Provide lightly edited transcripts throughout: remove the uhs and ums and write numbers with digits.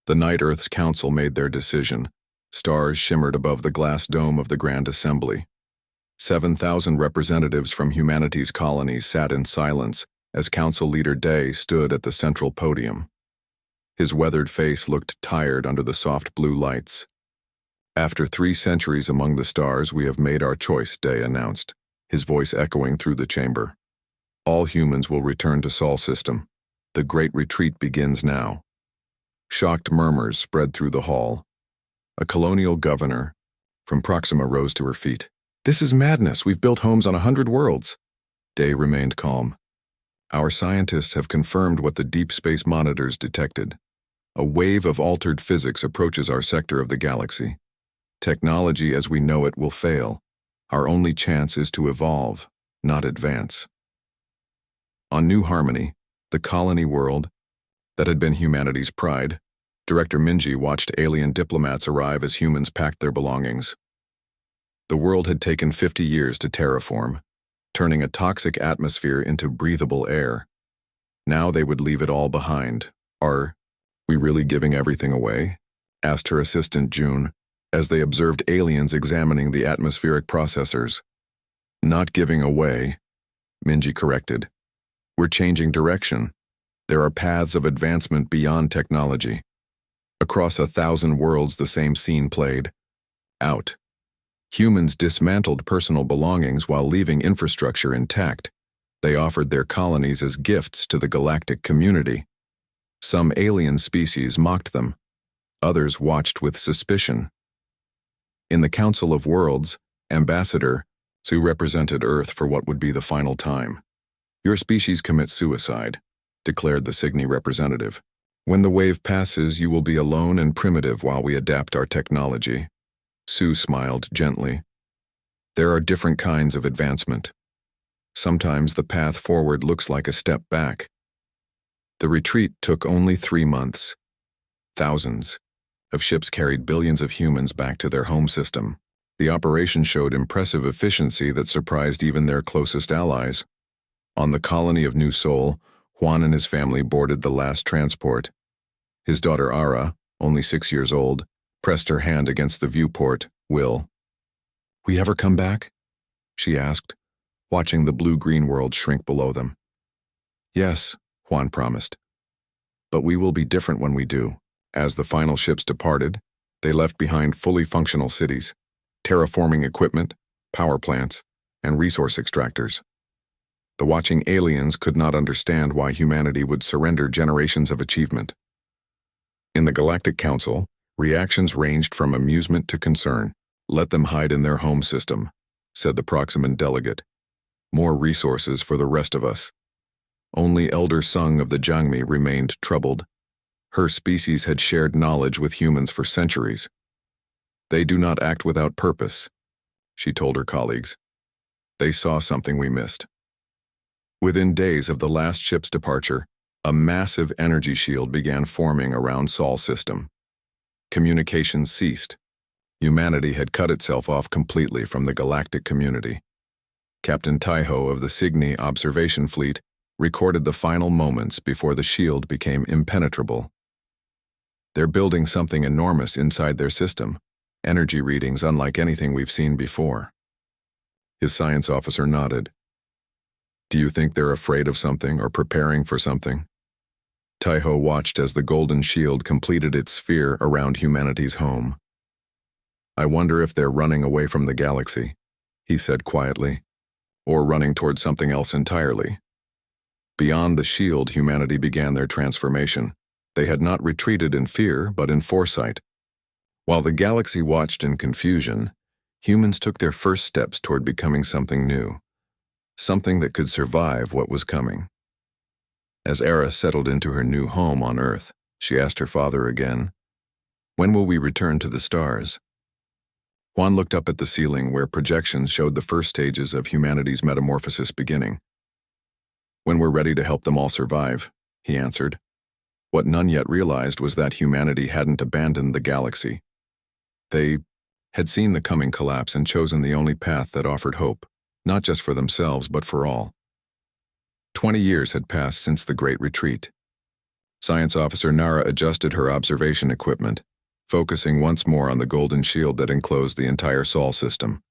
The night Earth's council made their decision. Stars shimmered above the glass dome of the Grand Assembly. 7,000 representatives from humanity's colonies sat in silence as Council Leader Day stood at the central podium. His weathered face looked tired under the soft blue lights. "After 3 centuries among the stars, we have made our choice," Day announced, his voice echoing through the chamber. "All humans will return to Sol System. The Great Retreat begins now." Shocked murmurs spread through the hall. A colonial governor from Proxima rose to her feet. "This is madness. We've built homes on 100 worlds." Day remained calm. "Our scientists have confirmed what the deep space monitors detected. A wave of altered physics approaches our sector of the galaxy. Technology as we know it will fail. Our only chance is to evolve, not advance." On New Harmony, the colony world that had been humanity's pride, Director Minji watched alien diplomats arrive as humans packed their belongings. The world had taken 50 years to terraform, turning a toxic atmosphere into breathable air. Now they would leave it all behind. "Are we really giving everything away?" asked her assistant June, as they observed aliens examining the atmospheric processors. "Not giving away," Minji corrected. "We're changing direction. There are paths of advancement beyond technology." Across 1,000 worlds the same scene played out. Humans dismantled personal belongings while leaving infrastructure intact. They offered their colonies as gifts to the galactic community. Some alien species mocked them. Others watched with suspicion. In the Council of Worlds, Ambassador Sue represented Earth for what would be the final time. "Your species commits suicide," declared the Cygni representative. "When the wave passes, you will be alone and primitive while we adapt our technology." Sue smiled gently. "There are different kinds of advancement. Sometimes the path forward looks like a step back." The retreat took only 3 months. Thousands of ships carried billions of humans back to their home system. The operation showed impressive efficiency that surprised even their closest allies. On the colony of New Sol, Juan and his family boarded the last transport. His daughter Ara, only 6 years old, pressed her hand against the viewport. "Will we ever come back?" she asked, watching the blue-green world shrink below them. "Yes," Juan promised. "But we will be different when we do." As the final ships departed, they left behind fully functional cities, terraforming equipment, power plants, and resource extractors. The watching aliens could not understand why humanity would surrender generations of achievement. In the Galactic Council, reactions ranged from amusement to concern. "Let them hide in their home system," said the Proximan delegate. "More resources for the rest of us." Only Elder Sung of the Jiangmi remained troubled. Her species had shared knowledge with humans for centuries. "They do not act without purpose," she told her colleagues. "They saw something we missed." Within days of the last ship's departure, a massive energy shield began forming around Sol System. Communications ceased. Humanity had cut itself off completely from the galactic community. Captain Taiho of the Cygni Observation Fleet recorded the final moments before the shield became impenetrable. "They're building something enormous inside their system, energy readings unlike anything we've seen before." His science officer nodded. "Do you think they're afraid of something or preparing for something?" Taiho watched as the golden shield completed its sphere around humanity's home. "I wonder if they're running away from the galaxy," he said quietly, "or running toward something else entirely." Beyond the shield, humanity began their transformation. They had not retreated in fear, but in foresight. While the galaxy watched in confusion, humans took their first steps toward becoming something new, something that could survive what was coming. As Era settled into her new home on Earth, she asked her father again, "When will we return to the stars?" Juan looked up at the ceiling where projections showed the first stages of humanity's metamorphosis beginning. "When we're ready to help them all survive," he answered. What none yet realized was that humanity hadn't abandoned the galaxy. They had seen the coming collapse and chosen the only path that offered hope, not just for themselves but for all. 20 years had passed since the Great Retreat. Science Officer Nara adjusted her observation equipment, focusing once more on the golden shield that enclosed the entire Sol system.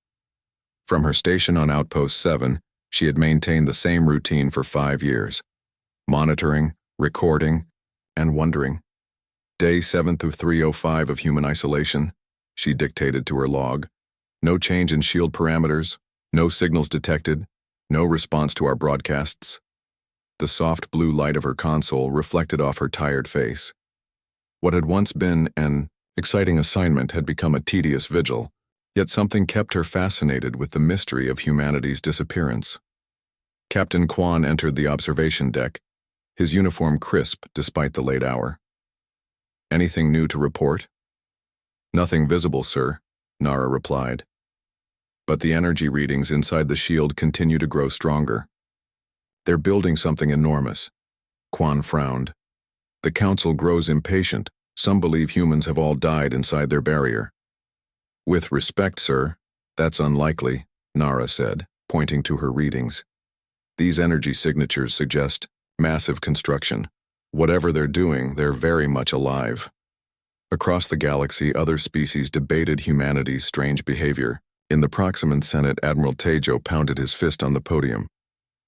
From her station on Outpost 7, she had maintained the same routine for 5 years, monitoring, recording, and wondering. Day 7 through 305 of human isolation, she dictated to her log. No change in shield parameters, no signals detected, no response to our broadcasts. The soft blue light of her console reflected off her tired face. What had once been an exciting assignment had become a tedious vigil, yet something kept her fascinated with the mystery of humanity's disappearance. Captain Kwan entered the observation deck, his uniform crisp despite the late hour. Anything new to report? Nothing visible, sir, Nara replied. But the energy readings inside the shield continue to grow stronger. They're building something enormous. Kwan frowned. The council grows impatient. Some believe humans have all died inside their barrier. With respect, sir, that's unlikely, Nara said, pointing to her readings. These energy signatures suggest massive construction. Whatever they're doing, they're very much alive. Across the galaxy, other species debated humanity's strange behavior. In the Proximan Senate, Admiral Tejo pounded his fist on the podium.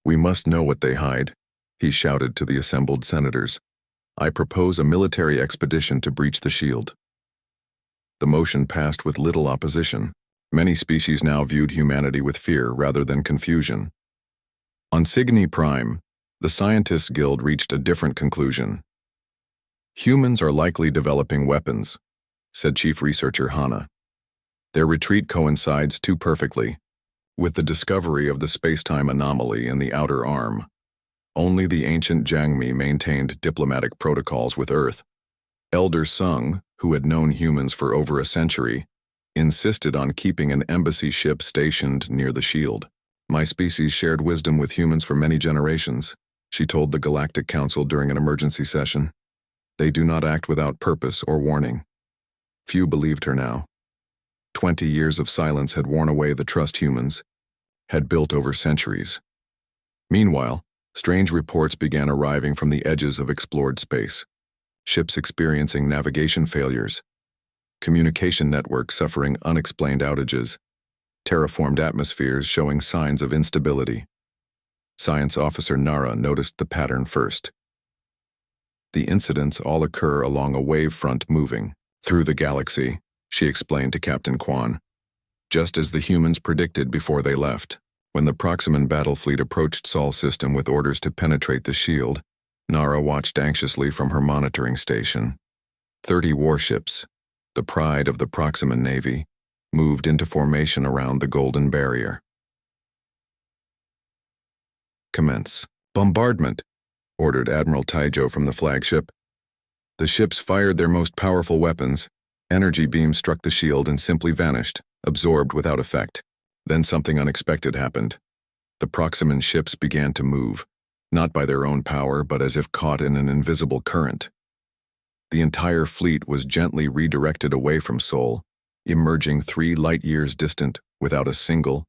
We must know what they hide, he shouted to the assembled senators. I propose a military expedition to breach the shield. The motion passed with little opposition. Many species now viewed humanity with fear rather than confusion. On Cygni Prime, the Scientists Guild reached a different conclusion. Humans are likely developing weapons, said Chief Researcher Hana. Their retreat coincides too perfectly with the discovery of the space-time anomaly in the outer arm. Only the ancient Jiangmi maintained diplomatic protocols with Earth. Elder Sung, who had known humans for over a century, insisted on keeping an embassy ship stationed near the shield. My species shared wisdom with humans for many generations, she told the Galactic Council during an emergency session. They do not act without purpose or warning. Few believed her now. 20 years of silence had worn away the trust humans had built over centuries. Meanwhile, strange reports began arriving from the edges of explored space. Ships experiencing navigation failures, communication networks suffering unexplained outages, terraformed atmospheres showing signs of instability. Science Officer Nara noticed the pattern first. The incidents all occur along a wave front moving through the galaxy, she explained to Captain Kwan. Just as the humans predicted before they left. When the Proximan battle fleet approached Sol system with orders to penetrate the shield, Nara watched anxiously from her monitoring station. 30 warships, the pride of the Proximan Navy, moved into formation around the Golden Barrier. Commence bombardment, ordered Admiral Taijo from the flagship. The ships fired their most powerful weapons. Energy beams struck the shield and simply vanished, absorbed without effect. Then something unexpected happened. The Proximan ships began to move, not by their own power, but as if caught in an invisible current. The entire fleet was gently redirected away from Sol, emerging 3 light-years distant without a single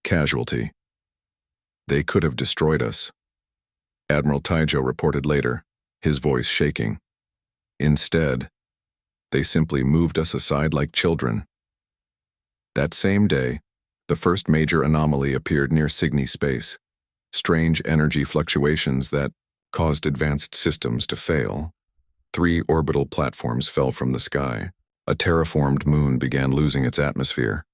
casualty. They could have destroyed us, Admiral Taijo reported later, his voice shaking. Instead, they simply moved us aside like children. That same day, the first major anomaly appeared near Cygni space, strange energy fluctuations that caused advanced systems to fail. 3 orbital platforms fell from the sky. A terraformed moon began losing its atmosphere.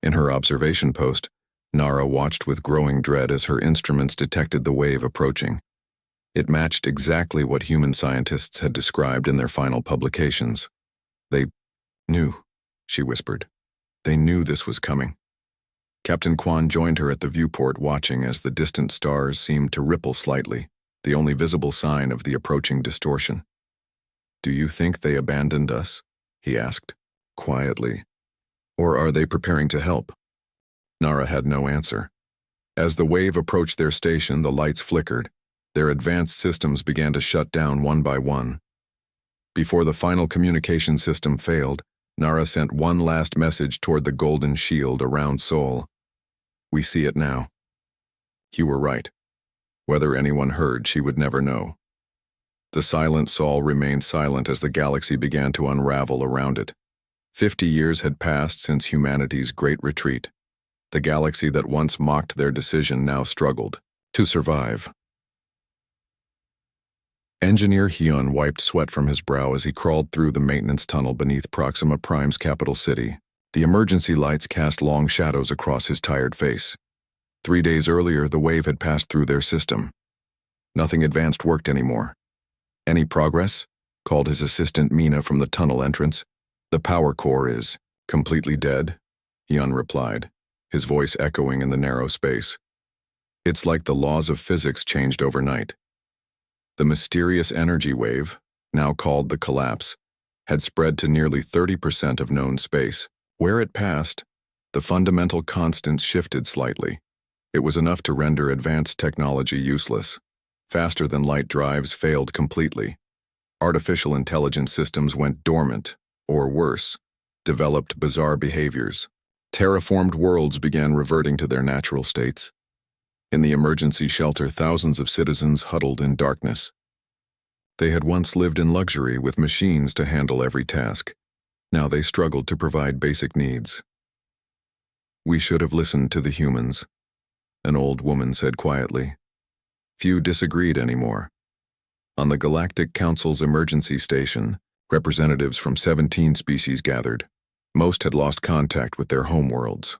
In her observation post, Nara watched with growing dread as her instruments detected the wave approaching. It matched exactly what human scientists had described in their final publications. They knew, she whispered. They knew this was coming. Captain Kwan joined her at the viewport, watching as the distant stars seemed to ripple slightly, the only visible sign of the approaching distortion. Do you think they abandoned us? He asked, quietly. Or are they preparing to help? Nara had no answer. As the wave approached their station, the lights flickered. Their advanced systems began to shut down one by one. Before the final communication system failed, Nara sent one last message toward the golden shield around Sol. We see it now. You were right. Whether anyone heard, she would never know. The silent Sol remained silent as the galaxy began to unravel around it. 50 years had passed since humanity's great retreat. The galaxy that once mocked their decision now struggled to survive. Engineer Hyun wiped sweat from his brow as he crawled through the maintenance tunnel beneath Proxima Prime's capital city. The emergency lights cast long shadows across his tired face. 3 days earlier, the wave had passed through their system. Nothing advanced worked anymore. "Any progress?" called his assistant Mina from the tunnel entrance. "The power core is completely dead," Hyun replied, his voice echoing in the narrow space. "It's like the laws of physics changed overnight." The mysterious energy wave, now called the collapse, had spread to nearly 30% of known space. Where it passed, the fundamental constants shifted slightly. It was enough to render advanced technology useless. Faster-than-light drives failed completely. Artificial intelligence systems went dormant, or worse, developed bizarre behaviors. Terraformed worlds began reverting to their natural states. In the emergency shelter, thousands of citizens huddled in darkness. They had once lived in luxury with machines to handle every task. Now they struggled to provide basic needs. "We should have listened to the humans," an old woman said quietly. Few disagreed anymore. On the Galactic Council's emergency station, representatives from 17 species gathered. Most had lost contact with their homeworlds.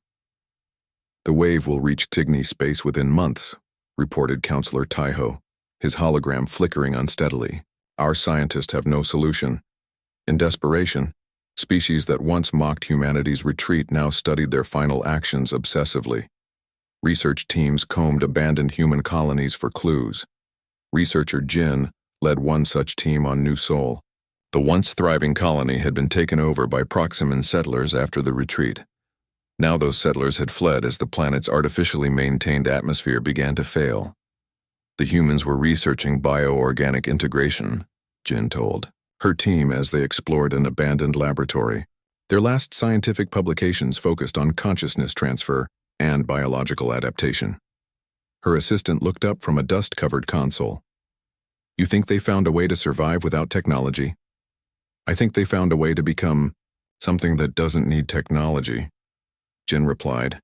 "The wave will reach Tigny space within months," reported Counselor Taiho, his hologram flickering unsteadily. "Our scientists have no solution." In desperation, species that once mocked humanity's retreat now studied their final actions obsessively. Research teams combed abandoned human colonies for clues. Researcher Jin led one such team on New Sol. The once thriving colony had been taken over by Proximan settlers after the retreat. Now those settlers had fled as the planet's artificially maintained atmosphere began to fail. The humans were researching bioorganic integration, Jin told her team as they explored an abandoned laboratory. Their last scientific publications focused on consciousness transfer and biological adaptation. Her assistant looked up from a dust-covered console. "You think they found a way to survive without technology?" "I think they found a way to become something that doesn't need technology," Jin replied.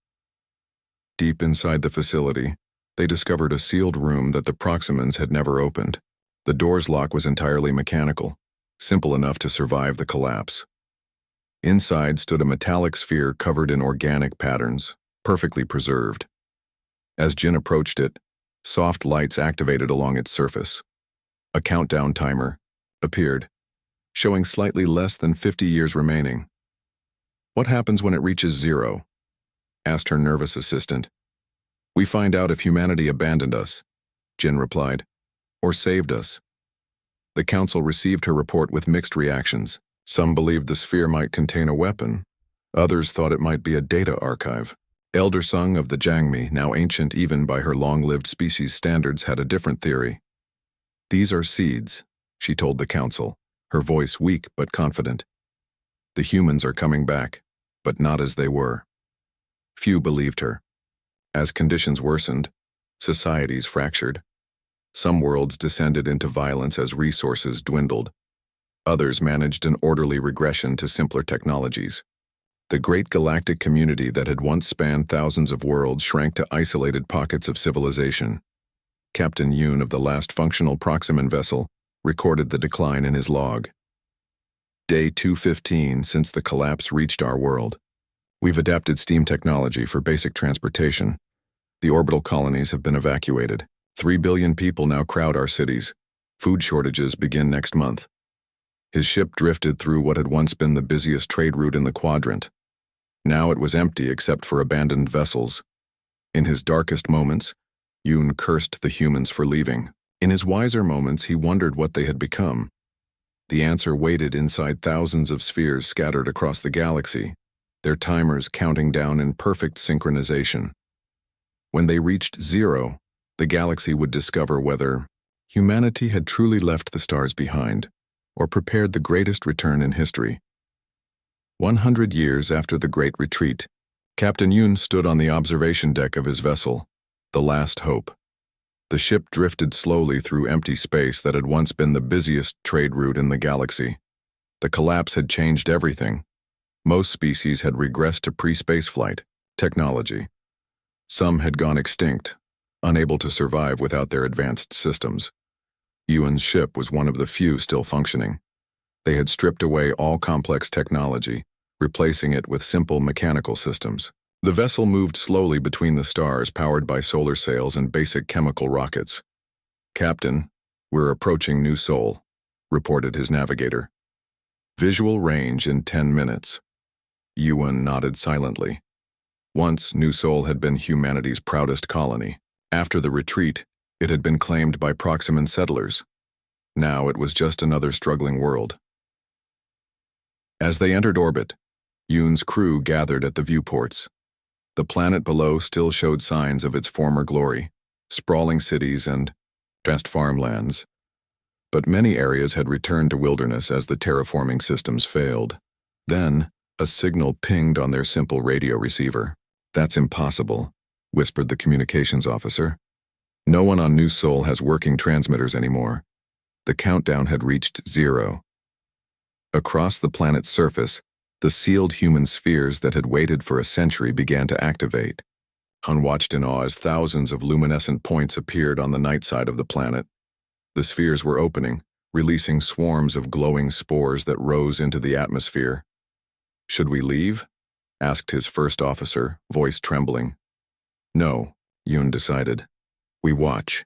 Deep inside the facility, they discovered a sealed room that the Proximans had never opened. The door's lock was entirely mechanical, simple enough to survive the collapse. Inside stood a metallic sphere covered in organic patterns, perfectly preserved. As Jin approached it, soft lights activated along its surface. A countdown timer appeared, showing slightly less than 50 years remaining. "What happens when it reaches 0? Asked her nervous assistant. "We find out if humanity abandoned us," Jin replied, "or saved us." The council received her report with mixed reactions. Some believed the sphere might contain a weapon. Others thought it might be a data archive. Elder Sung of the Jangmi, now ancient even by her long-lived species standards, had a different theory. "These are seeds," she told the council, her voice weak but confident. "The humans are coming back, but not as they were." Few believed her. As conditions worsened, societies fractured. Some worlds descended into violence as resources dwindled. Others managed an orderly regression to simpler technologies. The great galactic community that had once spanned thousands of worlds shrank to isolated pockets of civilization. Captain Yoon of the last functional Proximan vessel recorded the decline in his log. Day 215 since the collapse reached our world. We've adapted steam technology for basic transportation. The orbital colonies have been evacuated. 3 billion people now crowd our cities. Food shortages begin next month. His ship drifted through what had once been the busiest trade route in the quadrant. Now it was empty except for abandoned vessels. In his darkest moments, Yoon cursed the humans for leaving. In his wiser moments, he wondered what they had become. The answer waited inside thousands of spheres scattered across the galaxy, their timers counting down in perfect synchronization. When they reached 0, the galaxy would discover whether humanity had truly left the stars behind, or prepared the greatest return in history. 100 years after the Great Retreat, Captain Yoon stood on the observation deck of his vessel, the Last Hope. The ship drifted slowly through empty space that had once been the busiest trade route in the galaxy. The collapse had changed everything. Most species had regressed to pre-spaceflight technology. Some had gone extinct, unable to survive without their advanced systems. Yuan's ship was one of the few still functioning. They had stripped away all complex technology, replacing it with simple mechanical systems. The vessel moved slowly between the stars, powered by solar sails and basic chemical rockets. "Captain, we're approaching New Sol," reported his navigator. "Visual range in 10 minutes. Yuan nodded silently. Once, New Sol had been humanity's proudest colony. After the retreat, it had been claimed by Proximan settlers. Now it was just another struggling world. As they entered orbit, Yuan's crew gathered at the viewports. The planet below still showed signs of its former glory, sprawling cities and vast farmlands. But many areas had returned to wilderness as the terraforming systems failed. Then, a signal pinged on their simple radio receiver. "That's impossible," whispered the communications officer. "No one on New Sol has working transmitters anymore." The countdown had reached 0. Across the planet's surface, the sealed human spheres that had waited for a century began to activate. Han watched in awe as thousands of luminescent points appeared on the night side of the planet. The spheres were opening, releasing swarms of glowing spores that rose into the atmosphere. "Should we leave?" asked his first officer, voice trembling. "No," Yun decided. "We watch."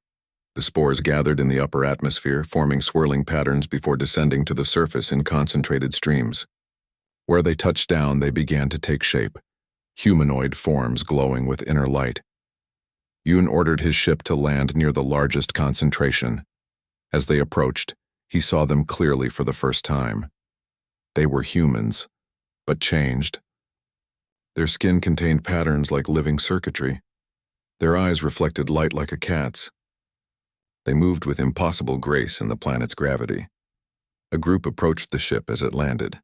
The spores gathered in the upper atmosphere, forming swirling patterns before descending to the surface in concentrated streams. Where they touched down, they began to take shape, humanoid forms glowing with inner light. Yun ordered his ship to land near the largest concentration. As they approached, he saw them clearly for the first time. They were humans, but changed. Their skin contained patterns like living circuitry. Their eyes reflected light like a cat's. They moved with impossible grace in the planet's gravity. A group approached the ship as it landed.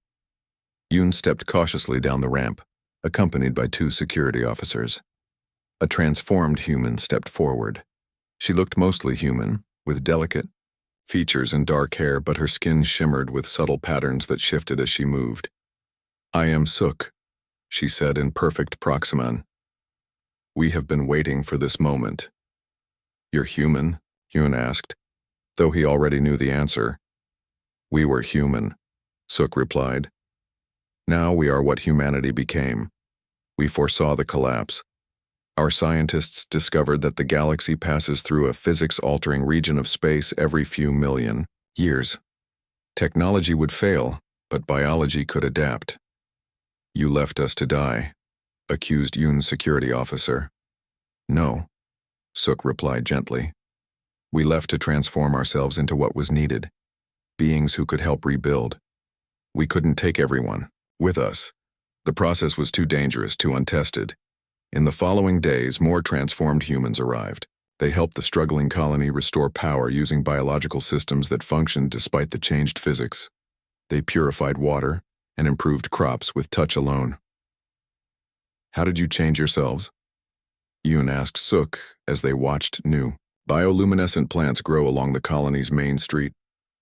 Yun stepped cautiously down the ramp, accompanied by 2 security officers. A transformed human stepped forward. She looked mostly human, with delicate features and dark hair, but her skin shimmered with subtle patterns that shifted as she moved. "I am Suk," she said in perfect Proximan. "We have been waiting for this moment." "You're human?" Yun asked, though he already knew the answer. "We were human," Suk replied. "Now we are what humanity became. We foresaw the collapse. Our scientists discovered that the galaxy passes through a physics-altering region of space every few million years. Technology would fail, but biology could adapt." "You left us to die," accused Yun's security officer. "No," Suk replied gently. "We left to transform ourselves into what was needed, beings who could help rebuild. We couldn't take everyone with us. The process was too dangerous, too untested. In the following days, more transformed humans arrived. They helped the struggling colony restore power using biological systems that functioned despite the changed physics. They purified water and improved crops with touch alone." "How did you change yourselves?" Yun asked Suk as they watched new bioluminescent plants grow along the colony's main street,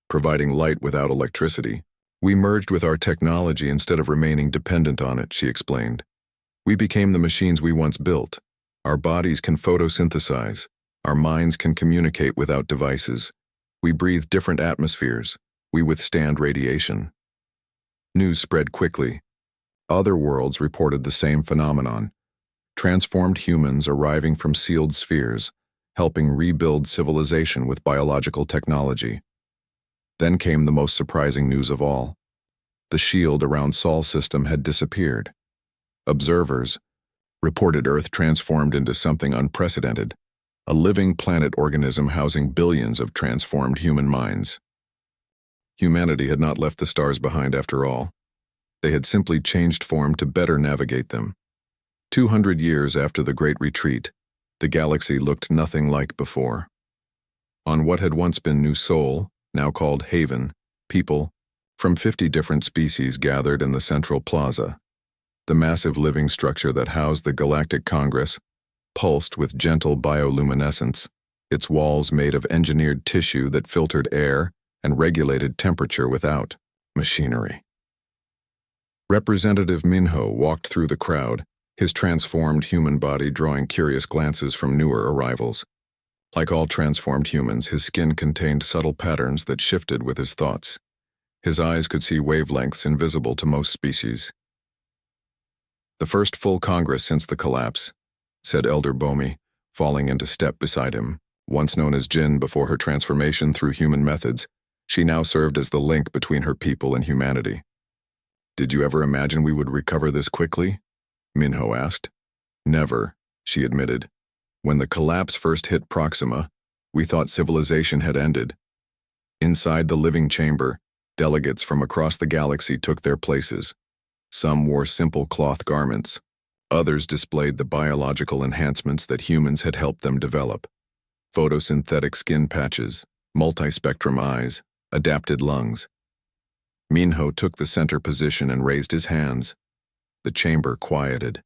providing light without electricity. "We merged with our technology instead of remaining dependent on it," she explained. "We became the machines we once built. Our bodies can photosynthesize. Our minds can communicate without devices. We breathe different atmospheres. We withstand radiation." News spread quickly. Other worlds reported the same phenomenon. Transformed humans arriving from sealed spheres, helping rebuild civilization with biological technology. Then came the most surprising news of all. The shield around Sol system had disappeared. Observers reported Earth transformed into something unprecedented, a living planet organism housing billions of transformed human minds. Humanity had not left the stars behind after all. They had simply changed form to better navigate them. 200 years after the Great Retreat, the galaxy looked nothing like before. On what had once been New Sol, now called Haven, people from 50 different species gathered in the central plaza. The massive living structure that housed the Galactic Congress pulsed with gentle bioluminescence, its walls made of engineered tissue that filtered air and regulated temperature without machinery. Representative Minho walked through the crowd, his transformed human body drawing curious glances from newer arrivals. Like all transformed humans, his skin contained subtle patterns that shifted with his thoughts. His eyes could see wavelengths invisible to most species. "The first full Congress since the collapse," said Elder Bomi, falling into step beside him. Once known as Jin before her transformation through human methods, she now served as the link between her people and humanity. "Did you ever imagine we would recover this quickly?" Minho asked. "Never," she admitted. "When the collapse first hit Proxima, we thought civilization had ended. Inside the living chamber, delegates from across the galaxy took their places. Some wore simple cloth garments. Others displayed the biological enhancements that humans had helped them develop. Photosynthetic skin patches, multispectrum eyes, adapted lungs. Minho took the center position and raised his hands. The chamber quieted.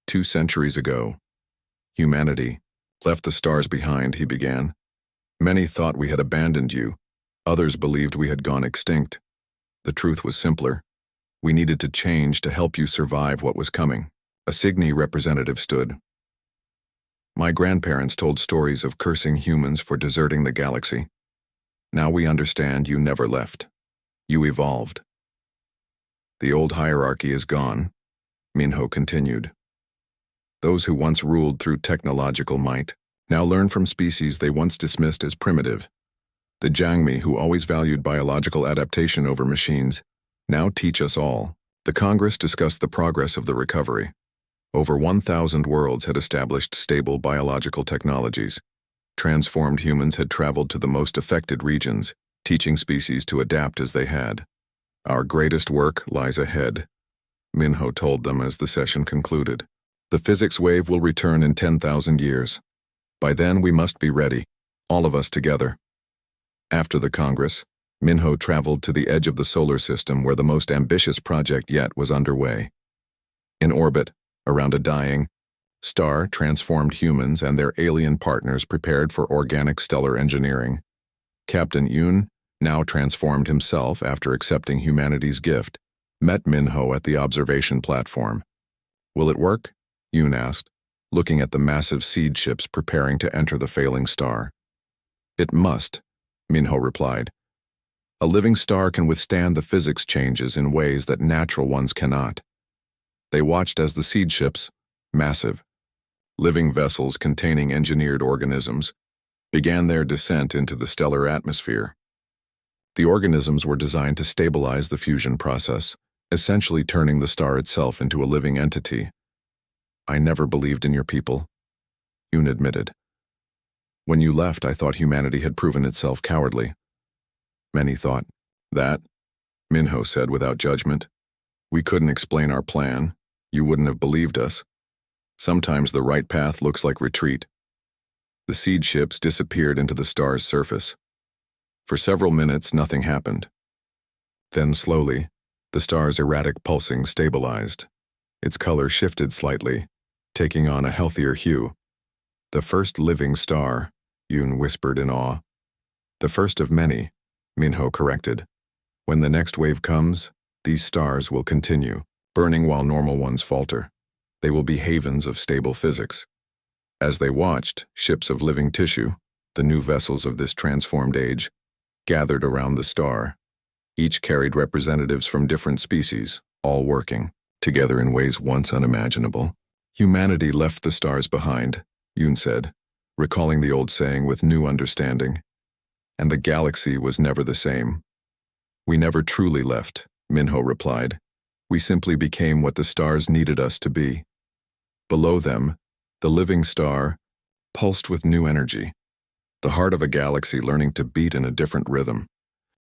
2 centuries ago, humanity left the stars behind," he began. "Many thought we had abandoned you. Others believed we had gone extinct. The truth was simpler. We needed to change to help you survive what was coming." A Cygni representative stood. "My grandparents told stories of cursing humans for deserting the galaxy. Now we understand you never left. You evolved. The old hierarchy is gone," Minho continued. "Those who once ruled through technological might now learn from species they once dismissed as primitive. The Jangmi, who always valued biological adaptation over machines, now teach us all." The Congress discussed the progress of the recovery. Over 1,000 worlds had established stable biological technologies. Transformed humans had traveled to the most affected regions, teaching species to adapt as they had. "Our greatest work lies ahead," Minho told them as the session concluded. "The physics wave will return in 10,000 years. By then we must be ready, all of us together." After the Congress, Minho traveled to the edge of the solar system where the most ambitious project yet was underway. In orbit, around a dying star, transformed humans and their alien partners prepared for organic stellar engineering. Captain Yoon, now transformed himself after accepting humanity's gift, met Minho at the observation platform. "Will it work?" Yoon asked, looking at the massive seed ships preparing to enter the failing star. "It must," Minho replied. "A living star can withstand the physics changes in ways that natural ones cannot." They watched as the seed ships, massive, living vessels containing engineered organisms, began their descent into the stellar atmosphere. The organisms were designed to stabilize the fusion process, essentially turning the star itself into a living entity. "I never believed in your people," Yoon admitted. "When you left, I thought humanity had proven itself cowardly." "Many thought that," Minho said without judgment. "We couldn't explain our plan. You wouldn't have believed us. Sometimes the right path looks like retreat." The seed ships disappeared into the star's surface. For several minutes, nothing happened. Then slowly, the star's erratic pulsing stabilized. Its color shifted slightly, taking on a healthier hue. "The first living star," Yoon whispered in awe. "The first of many," Minho corrected. "When the next wave comes, these stars will continue, burning while normal ones falter. They will be havens of stable physics." As they watched, ships of living tissue, the new vessels of this transformed age, gathered around the star. Each carried representatives from different species, all working together in ways once unimaginable. "Humanity left the stars behind," Yoon said, recalling the old saying with new understanding. "And the galaxy was never the same." "We never truly left," Minho replied. "We simply became what the stars needed us to be." Below them, the living star pulsed with new energy, the heart of a galaxy learning to beat in a different rhythm.